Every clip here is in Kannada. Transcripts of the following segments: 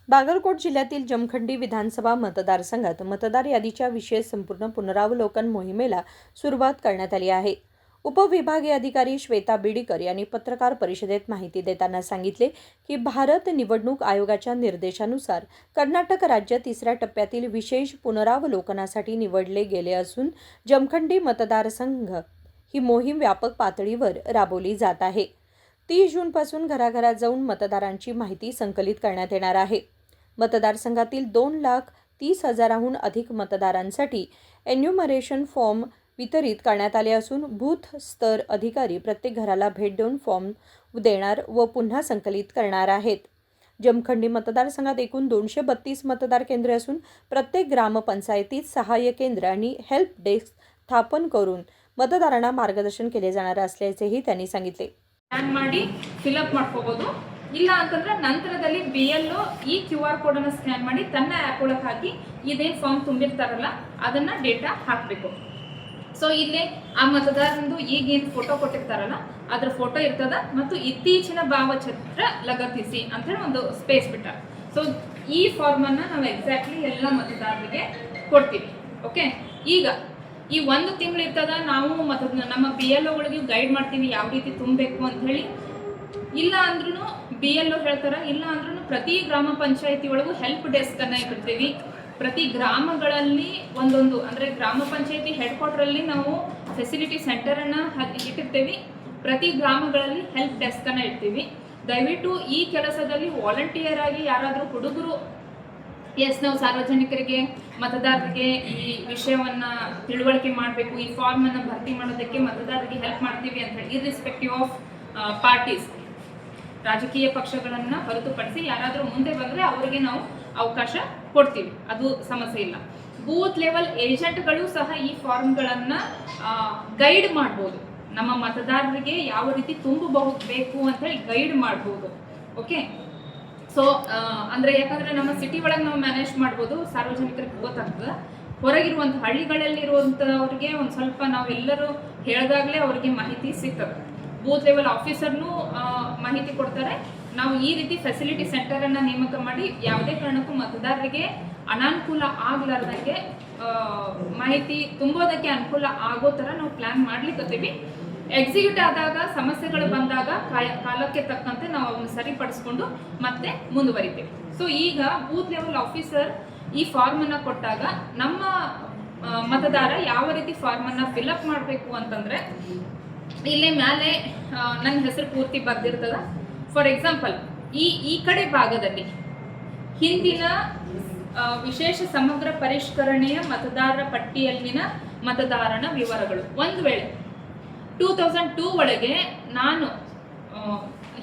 बागलकोट जिल्ह्यातील जमखंडी विधानसभा मतदारसंघात मतदार यादीच्या विशेष संपूर्ण पुनरावलोकन मोहिमेला सुरुवात करण्यात आली आहे. उपविभागीय अधिकारी श्वेता बिडीकर यांनी पत्रकार परिषदेत माहिती देताना सांगितले की भारत निवडणूक आयोगाच्या निर्देशानुसार कर्नाटक राज्य तिसऱ्या टप्प्यातील विशेष पुनरावलोकनासाठी निवडले गेले असून जमखंडी मतदारसंघ ही मोहीम व्यापक पातळीवर राबवली जात आहे. 30 जूनपासून घराघरात जाऊन मतदारांची माहिती संकलित करण्यात येणार आहे. मतदारसंघातील 2,30,000हून अधिक मतदारांसाठी एन्युमरेशन फॉर्म वितरित करण्यात आले असून बूथ स्तर अधिकारी प्रत्येक घराला भेट देऊन फॉर्म देणार व पुन्हा संकलित करणार आहेत. जमखंडी मतदारसंघात एकूण 232 मतदार केंद्रे असून प्रत्येक ग्रामपंचायतीत सहाय्य केंद्र आणि हेल्प डेस्क स्थापन करून मतदारांना मार्गदर्शन केले जाणार असल्याचेही त्यांनी सांगितले. ಸ್ಕ್ಯಾನ್ ಮಾಡಿ ಫಿಲ್ಅಪ್ ಮಾಡ್ಕೋಬಹುದು. ಇಲ್ಲ ಅಂತಂದ್ರೆ ನಂತರದಲ್ಲಿ BLO ಈ QR ಕೋಡ್ ಅನ್ನು ಸ್ಕ್ಯಾನ್ ಮಾಡಿ ತನ್ನ ಆ್ಯಪ್ ಒಳಗೆ ಹಾಕಿ ಇದೇನು ಫಾರ್ಮ್ ತುಂಬಿರ್ತಾರಲ್ಲ ಅದನ್ನ ಡೇಟಾ ಹಾಕಬೇಕು. ಸೊ ಇಲ್ಲಿ ಆ ಮತದಾರರಂದು ಈಗೇನು ಫೋಟೋ ಕೊಟ್ಟಿರ್ತಾರಲ್ಲ ಅದ್ರ ಫೋಟೋ ಇರ್ತದ ಮತ್ತು ಇತ್ತೀಚಿನ ಭಾವಚಿತ್ರ ಲಗತ್ತಿಸಿ ಅಂತ ಹೇಳಿ ಒಂದು ಸ್ಪೇಸ್ ಬಿಟ್ಟಾರ. ಸೊ ಈ ಫಾರ್ಮ್ ಅನ್ನ ನಾವು ಎಕ್ಸಾಕ್ಟ್ಲಿ ಎಲ್ಲ ಮತದಾರರಿಗೆ ಕೊಡ್ತೀವಿ. ಓಕೆ, ಈಗ ಈ ಒಂದು ತಿಂಗಳು ಇರ್ತದ ನಾವು ನಮ್ಮ BLOಗಳಿಗೆ ಗೈಡ್ ಮಾಡ್ತೀವಿ ಯಾವ ರೀತಿ ತುಂಬಬೇಕು ಅಂತ ಹೇಳಿ. ಇಲ್ಲ ಅಂದ್ರೂ BLO ಹೇಳ್ತಾರ, ಇಲ್ಲ ಅಂದ್ರೂ ಪ್ರತಿ ಗ್ರಾಮ ಪಂಚಾಯತಿ ಒಳಗೂ ಹೆಲ್ಪ್ ಡೆಸ್ಕ್ ಅನ್ನ ಇಟ್ಟಿರ್ತೀವಿ. ಪ್ರತಿ ಗ್ರಾಮಗಳಲ್ಲಿ ಒಂದೊಂದು ಅಂದ್ರೆ ಗ್ರಾಮ ಪಂಚಾಯತಿ ಹೆಡ್ ಕ್ವಾರ್ಟರ್ ಅಲ್ಲಿ ನಾವು ಫೆಸಿಲಿಟಿ ಸೆಂಟರ್ ಅನ್ನ ಇಟ್ಟಿರ್ತೀವಿ. ಪ್ರತಿ ಗ್ರಾಮಗಳಲ್ಲಿ ಹೆಲ್ಪ್ ಡೆಸ್ಕ್ ಅನ್ನ ಇಡ್ತೀವಿ. ದಯವಿಟ್ಟು ಈ ಕೆಲಸದಲ್ಲಿ ವಾಲಂಟಿಯರ್ ಆಗಿ ಯಾರಾದರೂ ಹುಡುಗರು ನಾವು ಸಾರ್ವಜನಿಕರಿಗೆ ಮತದಾರರಿಗೆ ಈ ವಿಷಯವನ್ನ ತಿಳುವಳಿಕೆ ಮಾಡಬೇಕು, ಈ ಫಾರ್ಮ್ ಅನ್ನ ಭರ್ತಿ ಮಾಡೋದಕ್ಕೆ ಮತದಾರರಿಗೆ ಹೆಲ್ಪ್ ಮಾಡ್ತೀವಿ ಅಂತ ಹೇಳಿ ಇರ್ರೆಸ್ಪೆಕ್ಟಿವ್ ಆಫ್ ಪಾರ್ಟೀಸ್, ರಾಜಕೀಯ ಪಕ್ಷಗಳನ್ನ ಹೊರತುಪಡಿಸಿ ಯಾರಾದರೂ ಮುಂದೆ ಬಂದ್ರೆ ಅವರಿಗೆ ನಾವು ಅವಕಾಶ ಕೊಡ್ತೀವಿ, ಅದು ಸಮಸ್ಯೆ ಇಲ್ಲ. ಬೂತ್ ಲೆವೆಲ್ ಏಜೆಂಟ್ಗಳು ಸಹ ಈ ಫಾರ್ಮ್ಗಳನ್ನ ಗೈಡ್ ಮಾಡ್ಬೋದು. ನಮ್ಮ ಮತದಾರರಿಗೆ ಯಾವ ರೀತಿ ತುಂಬಬೇಕು ಅಂತ ಹೇಳಿ ಗೈಡ್ ಮಾಡ್ಬೋದು. ಓಕೆ, ಸೊ ಅಂದ್ರೆ ಯಾಕಂದ್ರೆ ನಮ್ಮ ಸಿಟಿ ಒಳಗೆ ನಾವು ಮ್ಯಾನೇಜ್ ಮಾಡ್ಬೋದು, ಸಾರ್ವಜನಿಕರಿಗೆ ಗೊತ್ತಾಗ್ತದೆ. ಹೊರಗಿರುವಂಥ ಹಳ್ಳಿಗಳಲ್ಲಿರುವಂಥವ್ರಿಗೆ ಒಂದು ಸ್ವಲ್ಪ ನಾವೆಲ್ಲರೂ ಹೇಳಿದಾಗಲೇ ಅವ್ರಿಗೆ ಮಾಹಿತಿ ಸಿಗ್ತದೆ. ಬೂತ್ ಲೆವೆಲ್ ಆಫೀಸರ್ನು ಮಾಹಿತಿ ಕೊಡ್ತಾರೆ. ನಾವು ಈ ರೀತಿ ಫೆಸಿಲಿಟಿ ಸೆಂಟರ್ ಅನ್ನ ನೇಮಕ ಮಾಡಿ ಯಾವುದೇ ಕಾರಣಕ್ಕೂ ಮತದಾರರಿಗೆ ಅನಾನುಕೂಲ ಆಗ್ಲಾರ್ದಂಗೆ ಮಾಹಿತಿ ತುಂಬೋದಕ್ಕೆ ಅನುಕೂಲ ಆಗೋ ಥರ ನಾವು ಪ್ಲಾನ್ ಮಾಡ್ಲಿಕ್ಕತ್ತೀವಿ. ಎಕ್ಸಿಕ್ಯೂಟ್ ಆದಾಗ ಸಮಸ್ಯೆಗಳು ಬಂದಾಗ ಕಾಲಕ್ಕೆ ತಕ್ಕಂತೆ ನಾವು ಅವನ್ನ ಸರಿಪಡಿಸ್ಕೊಂಡು ಮತ್ತೆ ಮುಂದುವರಿತೇವೆ. ಸೊ ಈಗ ಬೂತ್ ಲೆವೆಲ್ ಆಫೀಸರ್ ಈ ಫಾರ್ಮ್ ಅನ್ನ ಕೊಟ್ಟಾಗ ನಮ್ಮ ಮತದಾರ ಯಾವ ರೀತಿ ಫಾರ್ಮ್ ಅನ್ನ ಫಿಲ್ಅಪ್ ಮಾಡಬೇಕು ಅಂತಂದ್ರೆ ಇಲ್ಲಿ ಮೇಲೆ ನನ್ನ ಹೆಸರು ಪೂರ್ತಿ ಬರ್ದಿರ್ತದ. ಫಾರ್ ಎಕ್ಸಾಂಪಲ್ ಈ ಕಡೆ ಭಾಗದಲ್ಲಿ ಹಿಂದಿನ ವಿಶೇಷ ಸಮಗ್ರ ಪರಿಷ್ಕರಣೆಯ ಮತದಾರರ ಪಟ್ಟಿಯಲ್ಲಿನ ಮತದಾರನ ವಿವರಗಳು. ಒಂದು ವೇಳೆ 2002 ಒಳಗೆ ನಾನು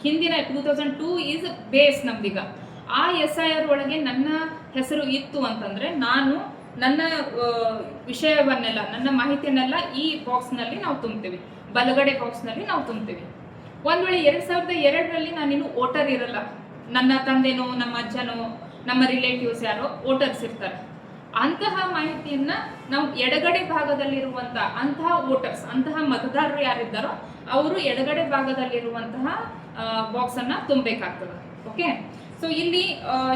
ಹಿಂದಿನ 2002 ಈಸ್ ಬೇಸ್ ನಮ್ದೀಗ ಆ SIR ಒಳಗೆ ನನ್ನ ಹೆಸರು ಇತ್ತು ಅಂತಂದ್ರೆ ನಾನು ನನ್ನ ವಿಷಯವನ್ನೆಲ್ಲ ನನ್ನ ಮಾಹಿತಿಯನ್ನೆಲ್ಲ ಈ ಬಾಕ್ಸ್ನಲ್ಲಿ ನಾವು ತುಂಬ್ತೀವಿ, ಬಲಗಡೆ ಬಾಕ್ಸ್ನಲ್ಲಿ ನಾವು ತುಂಬ್ತೀವಿ. ಒಂದ್ ವೇಳೆ 2002ರಲ್ಲಿ ನಾನಿನ್ನು ವೋಟರ್ ಇರಲ್ಲ, ನನ್ನ ತಂದೆನೋ ನಮ್ಮ ಅಜ್ಜನೋ ನಮ್ಮ ರಿಲೇಟಿವ್ಸ್ ಯಾರೋ ವೋಟರ್ಸ್ ಇರ್ತಾರೆ, ಅಂತಹ ಮಾಹಿತಿಯನ್ನ ನಾವು ಎಡಗಡೆ ಭಾಗದಲ್ಲಿರುವಂತಹ ಅಂತಹ ವೋಟರ್ಸ್ ಅಂತಹ ಮತದಾರರು ಯಾರಿದ್ದಾರೋ ಅವರು ಎಡಗಡೆ ಭಾಗದಲ್ಲಿರುವಂತಹ ಬಾಕ್ಸ್ ಅನ್ನ ತುಂಬಬೇಕಾಗ್ತದೆ. ಓಕೆ, ಸೊ ಇಲ್ಲಿ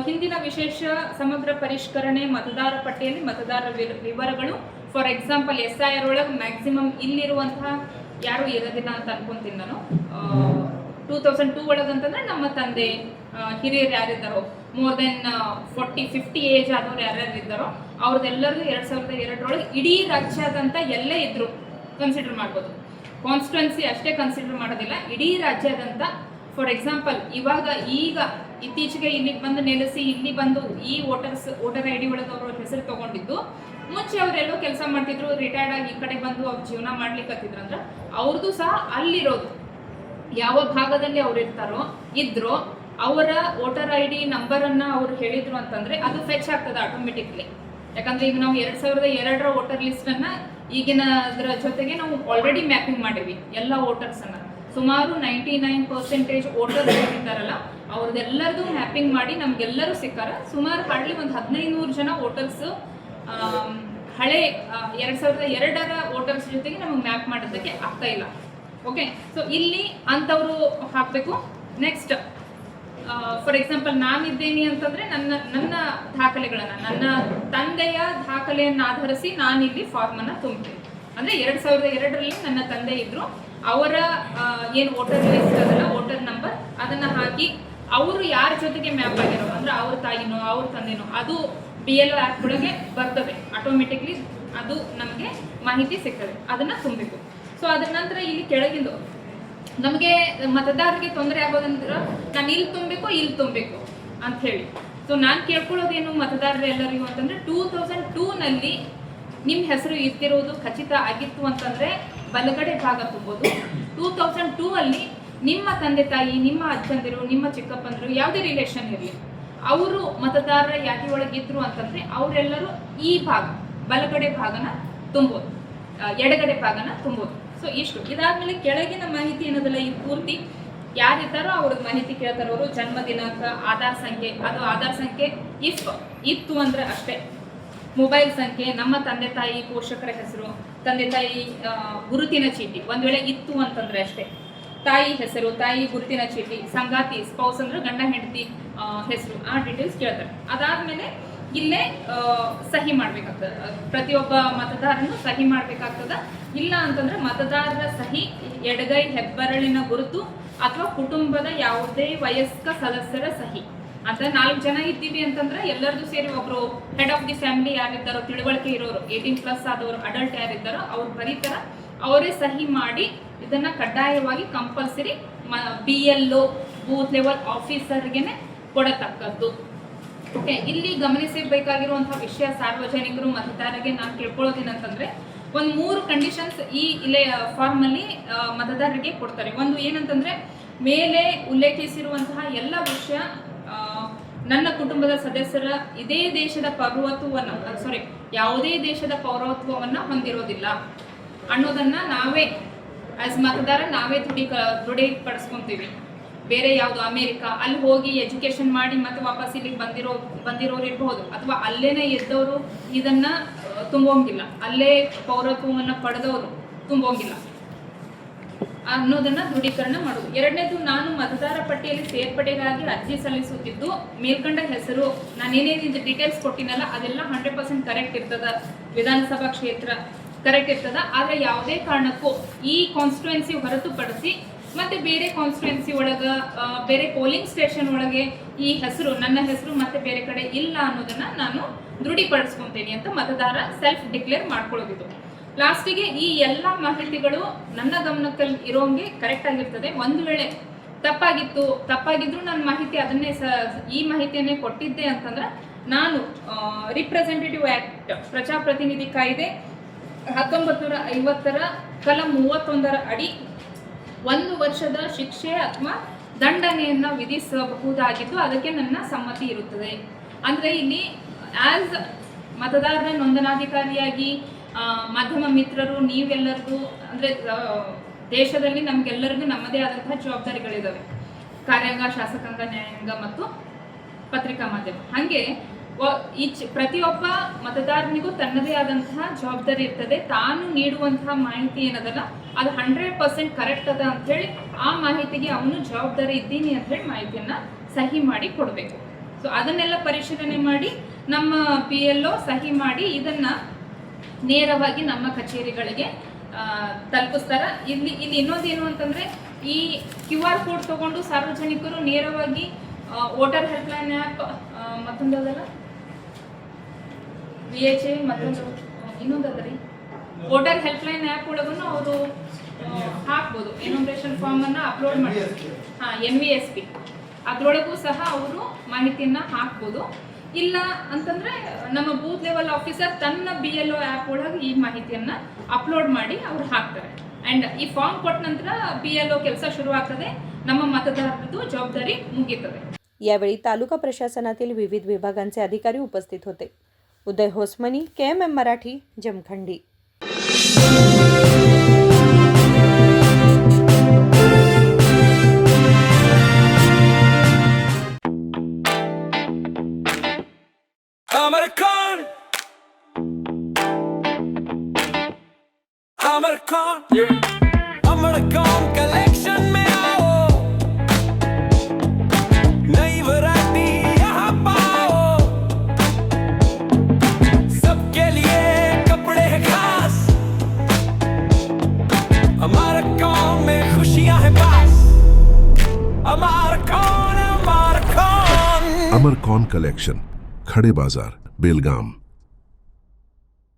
ಹಿಂದಿನ ವಿಶೇಷ ಸಮಗ್ರ ಪರಿಷ್ಕರಣೆ ಮತದಾರ ಪಟ್ಟಿಯಲ್ಲಿ ಮತದಾರರ ವಿವರಗಳು. ಫಾರ್ ಎಕ್ಸಾಂಪಲ್ SIR ಒಳಗೆ ಮ್ಯಾಕ್ಸಿಮಮ್ ಇಲ್ಲಿರುವಂತಹ ಯಾರು ಇರೋದಿಲ್ಲ ಅಂತ ಅನ್ಕೊಂತೀನಿ ನಾನು. 2002 ಒಳಗಂತಂದ್ರೆ ನಮ್ಮ ತಂದೆ ಹಿರಿಯರು ಯಾರಿದ್ದಾರೋ ಮೋರ್ ದೆನ್ 40-50 ಏಜ್ ಆದವ್ರು ಯಾರ್ಯಾರು ಇದ್ದಾರೋ ಅವ್ರದ್ದೆಲ್ಲರೂ 2002 ಇಡೀ ರಾಜ್ಯಾದ್ಯಂತ ಎಲ್ಲೇ ಇದ್ರು ಕನ್ಸಿಡರ್ ಮಾಡ್ಬೋದು. ಕಾನ್ಸ್ಟಿಟ್ಯುನ್ಸಿ ಅಷ್ಟೇ ಕನ್ಸಿಡರ್ ಮಾಡೋದಿಲ್ಲ, ಇಡೀ ರಾಜ್ಯಾದ್ಯಂತ. ಫಾರ್ ಎಕ್ಸಾಂಪಲ್ ಈಗ ಇತ್ತೀಚೆಗೆ ಇಲ್ಲಿಗೆ ಬಂದು ನೆಲೆಸಿ ಇಲ್ಲಿ ಬಂದು ಈ ವೋಟರ್ ID ಒಳಗೆ ಅವ್ರ ಹೆಸರು ತಗೊಂಡಿದ್ದು. ಮುಂಚೆ ಅವರೆಲ್ಲೋ ಕೆಲಸ ಮಾಡ್ತಿದ್ರು, ರಿಟೈರ್ಡ್ ಆಗಿ ಈ ಕಡೆ ಬಂದು ಅವ್ರ ಜೀವನ ಮಾಡ್ಲಿಕ್ಕತ್ತಿದ್ರು ಅಂದ್ರೆ ಅವ್ರದ್ದು ಸಹ ಅಲ್ಲಿರೋದು ಯಾವ ಭಾಗದಲ್ಲಿ ಅವ್ರು ಇದ್ರೋ ಅವರ ವೋಟರ್ ID ನಂಬರ್ ಅನ್ನ ಅವ್ರು ಹೇಳಿದ್ರು ಅಂತಂದ್ರೆ ಅದು ಫೆಚ್ ಆಗ್ತದೆ ಆಟೋಮೆಟಿಕ್ಲಿ. ಯಾಕಂದ್ರೆ ಈಗ ನಾವು 2002ರ ವೋಟರ್ ಲಿಸ್ಟ್ ಅನ್ನ ಈಗಿನ ಅದರ ಜೊತೆಗೆ ನಾವು ಆಲ್ರೆಡಿ ಮ್ಯಾಪಿಂಗ್ ಮಾಡಿವಿ ಎಲ್ಲ ವೋಟರ್ಸ್ ಅನ್ನ. ಸುಮಾರು 99% ವೋಟರ್ಸ್ ಇದ್ದಾರಲ್ಲ ಅವ್ರದ್ದೆಲ್ಲರದು ಮ್ಯಾಪಿಂಗ್ ಮಾಡಿ ನಮ್ಗೆಲ್ಲರೂ ಸಿಕ್ಕಾರ. ಸುಮಾರು ಹಾರ್ಡ್ಲಿ ಒಂದು 1500 ಜನ ವೋಟರ್ಸ್ ಹಳೆ 2002ರ ವೋಟರ್ಸ್ ಜೊತೆಗೆ ನಮಗೆ ಮ್ಯಾಪ್ ಮಾಡೋದಕ್ಕೆ ಆಗ್ತಾ ಇಲ್ಲ. ಓಕೆ, ಸೊ ಇಲ್ಲಿ ಅಂತವರು ಹಾಕಬೇಕು. ನೆಕ್ಸ್ಟ್ ಫಾರ್ ಎಕ್ಸಾಂಪಲ್ ನಾನಿದ್ದೇನೆ ಅಂತಂದ್ರೆ ನನ್ನ ದಾಖಲೆಗಳನ್ನ, ನನ್ನ ತಂದೆಯ ದಾಖಲೆಯನ್ನು ಆಧರಿಸಿ ನಾನಿಲ್ಲಿ ಫಾರ್ಮ್ ಅನ್ನ ತುಂಬ್ತೀನಿ. ಅಂದ್ರೆ 2002ರಲ್ಲಿ ನನ್ನ ತಂದೆ ಇದ್ರು, ಅವರ ಏನು ವೋಟರ್ ಲಿಸ್ಟ್ ಅದಲ್ಲ, ವೋಟರ್ ನಂಬರ್ ಅದನ್ನ ಹಾಕಿ ಅವರು ಯಾರ ಜೊತೆಗೆ ಮ್ಯಾಪ್ ಆಗಿರೋ, ಅಂದ್ರೆ ಅವ್ರ ತಾಯಿನೋ ಅವ್ರ ತಂದೆನೋ, ಅದು BLO ಆ್ಯಪ್ ಒಳಗೆ ಬರ್ತದೆ ಆಟೋಮೆಟಿಕ್ಲಿ, ಅದು ನಮಗೆ ಮಾಹಿತಿ ಸಿಗ್ತದೆ, ಅದನ್ನ ತುಂಬಬೇಕು. ಸೊ ಅದ್ರ ನಂತರ ಇಲ್ಲಿ ಕೆಳಗಿಂದು ನಮಗೆ ಮತದಾರರಿಗೆ ತೊಂದರೆ ಆಗೋದಂದ್ರೆ ನಾನು ಇಲ್ಲಿ ತುಂಬಬೇಕು ಅಂತ ಹೇಳಿ. ಸೊ ನಾನು ಕೇಳ್ಕೊಳ್ಳೋದೇನು ಮತದಾರರೆಲ್ಲರಿಗೂ ಅಂತಂದ್ರೆ 2002ನಲ್ಲಿ ನಿಮ್ಮ ಹೆಸರು ಇರ್ತಿರೋದು ಖಚಿತ ಆಗಿತ್ತು ಅಂತಂದ್ರೆ ಬಲಗಡೆ ಭಾಗ ತುಂಬೋದು. 2002 ಅಲ್ಲಿ ನಿಮ್ಮ ತಂದೆ ತಾಯಿ, ನಿಮ್ಮ ಅಜ್ಜಂದಿರು, ನಿಮ್ಮ ಚಿಕ್ಕಪ್ಪಂದಿರು, ಯಾವುದೇ ರಿಲೇಷನ್ ಇರಲಿ, ಅವರು ಮತದಾರರ ಯಾದಿ ಒಳಗಿದ್ರು ಅಂತಂದ್ರೆ ಅವರೆಲ್ಲರೂ ಈ ಭಾಗ ಬಲಗಡೆ ಭಾಗನ ತುಂಬೋದು, ಎಡಗಡೆ ಭಾಗನ ತುಂಬೋದು. ಸೊ ಇಷ್ಟು. ಇದಾದ್ಮೇಲೆ ಕೆಳಗಿನ ಮಾಹಿತಿ ಏನದಲ್ಲ, ಈ ಪೂರ್ತಿ ಯಾರಿದ್ದಾರೋ ಅವ್ರದ್ದು ಮಾಹಿತಿ ಕೇಳ್ತಾರೆ ಅವರು. ಜನ್ಮ ದಿನಾಂಕ, ಆಧಾರ್ ಸಂಖ್ಯೆ, ಅದು ಆಧಾರ್ ಸಂಖ್ಯೆ ಇತ್ತು ಅಂದ್ರೆ ಅಷ್ಟೇ. ಮೊಬೈಲ್ ಸಂಖ್ಯೆ, ನಮ್ಮ ತಂದೆ ತಾಯಿ ಪೋಷಕರ ಹೆಸರು, ತಂದೆ ತಾಯಿ ಗುರುತಿನ ಚೀಟಿ ಒಂದ್ ವೇಳೆ ಇತ್ತು ಅಂತಂದ್ರೆ ಅಷ್ಟೇ. ತಾಯಿ ಹೆಸರು, ತಾಯಿ ಗುರುತಿನ ಚೀಟಿ, ಸಂಗಾತಿ ಸ್ಪೌಸ್ ಅಂದ್ರೆ ಗಂಡ ಹೆಂಡತಿ ಹೆಸರು, ಆ ಡೀಟೇಲ್ಸ್ ಕೇಳ್ತಾರೆ. ಅದಾದ್ಮೇಲೆ ಇಲ್ಲೇ ಸಹಿ ಮಾಡ್ಬೇಕಾಗ್ತದೆ, ಪ್ರತಿಯೊಬ್ಬ ಮತದಾರನು ಸಹಿ ಮಾಡ್ಬೇಕಾಗ್ತದ. ಇಲ್ಲ ಅಂತಂದ್ರೆ ಮತದಾರರ ಸಹಿ, ಎಡಗೈ ಹೆಬ್ಬೆರಳಿನ ಗುರುತು ಅಥವಾ ಕುಟುಂಬದ ಯಾವುದೇ ವಯಸ್ಕ ಸದಸ್ಯರ ಸಹಿ ಅಂತ 4 ಜನ ಇದ್ದೀವಿ ಅಂತಂದ್ರೆ ಎಲ್ಲರದು ಸೇರಿ ಒಬ್ರು ಹೆಡ್ ಆಫ್ ದಿ ಫ್ಯಾಮಿಲಿ ಯಾರಿದ್ದಾರೋ, ತಿಳುವಳಿಕೆ ಇರೋರು, 18+ ಆದವರು, ಅಡಲ್ಟ್ ಯಾರಿದ್ದಾರೋ ಅವ್ರು ಬರೀತಾರ, ಅವರೇ ಸಹಿ ಮಾಡಿ ಇದನ್ನ ಕಡ್ಡಾಯವಾಗಿ ಕಂಪಲ್ಸರಿ BLO ಬೂತ್ ಲೆವೆಲ್ ಆಫೀಸರ್ಗೆನೆ ಕೊಡತಕ್ಕದ್ದು. ಓಕೆ, ಇಲ್ಲಿ ಗಮನಿಸಬೇಕಾಗಿರುವಂತಹ ವಿಷಯ, ಸಾರ್ವಜನಿಕರು ಮತದಾರರಿಗೆ ನಾನು ಕೇಳ್ಕೊಳ್ಳೋದೇನಂತಂದ್ರೆ ಒಂದು 3 ಕಂಡೀಷನ್ಸ್ ಈ ಇಲ್ಲೇ ಫಾರ್ಮ್ ಅಲ್ಲಿ ಮತದಾರರಿಗೆ ಕೊಡ್ತಾರೆ. ಒಂದು ಏನಂತಂದ್ರೆ, ಮೇಲೆ ಉಲ್ಲೇಖಿಸಿರುವಂತಹ ಎಲ್ಲ ವಿಷಯ ನನ್ನ ಕುಟುಂಬದ ಸದಸ್ಯರ ಇದೇ ದೇಶದ ಪೌರತ್ವವನ್ನು ಯಾವುದೇ ದೇಶದ ಪೌರತ್ವವನ್ನ ಹೊಂದಿರೋದಿಲ್ಲ ಅನ್ನೋದನ್ನ ನಾವೇ ಆಸ್ ಮತದಾರ ನಾವೇ ದೃಢೀಪಡಿಸ್ಕೊಂತೀವಿ. ಬೇರೆ ಯಾವುದು ಅಮೇರಿಕಾ ಅಲ್ಲಿ ಹೋಗಿ ಎಜುಕೇಶನ್ ಮಾಡಿ ಮತ್ತೆ ವಾಪಸ್ ಇಲ್ಲಿಗೆ ಬಂದಿರೋರು ಇರಬಹುದು, ಅಥವಾ ಅಲ್ಲೇನೆ ಇದ್ದವರು ಇದನ್ನ ತುಂಬೋಂಗಿಲ್ಲ, ಅಲ್ಲೇ ಪೌರತ್ವವನ್ನು ಪಡೆದವರು ತುಂಬೋಂಗಿಲ್ಲ ಅನ್ನೋದನ್ನ ದೃಢೀಕರಣ ಮಾಡುವುದು. ಎರಡನೇದು, ನಾನು ಮತದಾರ ಪಟ್ಟಿಯಲ್ಲಿ ಸೇರ್ಪಡೆಗಾಗಿ ಅರ್ಜಿ ಸಲ್ಲಿಸುತ್ತಿದ್ದು ಮೇಲ್ಕಂಡ ಹೆಸರು ನಾನೇನೇನು ಡೀಟೇಲ್ಸ್ ಕೊಟ್ಟಿನಲ್ಲ ಅದೆಲ್ಲ 100% ಕರೆಕ್ಟ್ ಇರ್ತದ, ವಿಧಾನಸಭಾ ಕ್ಷೇತ್ರ ಕರೆಕ್ಟ್ ಇರ್ತದ. ಆದ್ರೆ ಯಾವುದೇ ಕಾರಣಕ್ಕೂ ಈ ಕಾನ್ಸ್ಟಿಟ್ಯೂನ್ಸಿ ಹೊರತುಪಡಿಸಿ ಮತ್ತೆ ಬೇರೆ ಕಾನ್ಸ್ಟಿಟ್ಯೂನ್ಸಿ ಒಳಗ, ಬೇರೆ ಪೋಲಿಂಗ್ ಸ್ಟೇಷನ್ ಒಳಗೆ ಈ ಹೆಸರು, ನನ್ನ ಹೆಸರು ಮತ್ತೆ ಬೇರೆ ಕಡೆ ಇಲ್ಲ ಅನ್ನೋದನ್ನ ನಾನು ದೃಢೀಪಡಿಸ್ಕೊಂತೇನೆ ಅಂತ ಮತದಾರ ಸೆಲ್ಫ್ ಡಿಕ್ಲೇರ್ ಮಾಡ್ಕೊಳ್ಳೋದಿದ್ದು. ಲಾಸ್ಟಿಗೆ ಈ ಎಲ್ಲ ಮಾಹಿತಿಗಳು ನನ್ನ ಗಮನದಲ್ಲಿ ಇರೋಂಗೆ ಕರೆಕ್ಟ್ ಆಗಿರ್ತದೆ. ಒಂದು ವೇಳೆ ತಪ್ಪಾಗಿದ್ರು ನನ್ನ ಮಾಹಿತಿ ಅದನ್ನೇ ಈ ಮಾಹಿತಿಯನ್ನೇ ಕೊಟ್ಟಿದ್ದೆ ಅಂತಂದ್ರೆ ನಾನು ರಿಪ್ರೆಸೆಂಟೇಟಿವ್ ಆಕ್ಟ್, ಪ್ರಜಾಪ್ರತಿನಿಧಿ ಕಾಯ್ದೆ 1950ರ ಕಲಂ 31ರ ಅಡಿ 1 ವರ್ಷದ ಶಿಕ್ಷೆ ಅಥವಾ ದಂಡನೆಯನ್ನ ವಿಧಿಸಬಹುದಾಗಿದ್ದು ಅದಕ್ಕೆ ನನ್ನ ಸಮ್ಮತಿ ಇರುತ್ತದೆ. ಅಂದ್ರೆ ಇಲ್ಲಿ ಆಸ್ ಮತದಾರರ ನೋಂದಣಾಧಿಕಾರಿಯಾಗಿ ಮಾಧ್ಯಮ ಮಿತ್ರರು ನೀವೆಲ್ಲರಿಗೂ, ಅಂದ್ರೆ ದೇಶದಲ್ಲಿ ನಮ್ಗೆಲ್ಲರಿಗೂ ನಮ್ಮದೇ ಆದಂತಹ ಜವಾಬ್ದಾರಿಗಳಿದಾವೆ, ಕಾರ್ಯಾಂಗ, ಶಾಸಕಾಂಗ, ನ್ಯಾಯಾಂಗ ಮತ್ತು ಪತ್ರಿಕಾ ಮಾಧ್ಯಮ. ಹಾಗೆ ಪ್ರತಿಯೊಬ್ಬ ಮತದಾರನಿಗೂ ತನ್ನದೇ ಆದಂತಹ ಜವಾಬ್ದಾರಿ ಇರ್ತದೆ. ತಾನು ನೀಡುವಂತಹ ಮಾಹಿತಿ ಏನದಲ್ಲ ಅದು 100% ಕರೆಕ್ಟ್ ಅದ ಅಂತ ಹೇಳಿ ಆ ಮಾಹಿತಿಗೆ ಅವನು ಜವಾಬ್ದಾರಿ ಇದ್ದೀನಿ ಅಂತ ಹೇಳಿ ಮಾಹಿತಿಯನ್ನ ಸಹಿ ಮಾಡಿ ಕೊಡಬೇಕು. ಸೊ ಅದನ್ನೆಲ್ಲ ಪರಿಶೀಲನೆ ಮಾಡಿ ನಮ್ಮ BLO ಸಹಿ ಮಾಡಿ ಇದನ್ನ ನೇರವಾಗಿ ನಮ್ಮ ಕಚೇರಿಗಳಿಗೆ ತಲುಪಿಸ್ತಾರ. ಇಲ್ಲಿ ಇನ್ನೊಂದೇನು ಅಂತಂದ್ರೆ, ಈ QR ಕೋಡ್ ತಗೊಂಡು ಸಾರ್ವಜನಿಕರು ನೇರವಾಗಿ ವೋಟರ್ ಹೆಲ್ಪ್ಲೈನ್ ಆ್ಯಪ್, ಮತ್ತೊಂದಲ್ಲ VHA, ಮತ್ತೊಂದು ಇನ್ನೊಂದದ್ರಿ ವೋಟರ್ ಹೆಲ್ಪ್ಲೈನ್ ಆ್ಯಪ್ ಒಳಗೂ ಅವರು ಹಾಕ್ಬೋದು, ಎನ್ಯುಮರೇಷನ್ ಫಾರ್ಮ್ ಅನ್ನ ಅಪ್ಲೋಡ್ ಮಾಡಿ, NVSP ಅದ್ರೊಳಗೂ ಸಹ ಅವರು ಮಾಹಿತಿಯನ್ನ ಹಾಕ್ಬೋದು. ಇಲ್ಲ ಅಂತಂದ್ರೆ ನಮ್ಮ ಬೂತ್ ಲೆವೆಲ್ ಆಫೀಸರ್ ತನ್ನ BLO ಆ್ಯಪ್ ಒಳಗೆ ಈ ಮಾಹಿತಿಯನ್ನ ಅಪ್ಲೋಡ್ ಮಾಡಿ ಅವ್ರು ಹಾಕ್ತಾರೆ. ಅಂಡ್ ಈ ಫಾರ್ಮ್ ಕೊಟ್ಟ ನಂತರ BLO ಕೆಲಸ ಶುರು ಆಗ್ತದೆ, ನಮ್ಮ मतदारांची जबाबदारी मुगीतದೆ. यावेळी तालुका प्रशासनातील विविध विभागांचे अधिकारी उपस्थित होते. उदय Hosamani, KMM Marathi, Jamkhandi. Amarcon collection में आओ, अमरकॉन कलेक्शन, खड़े बाजार, बेलगाम।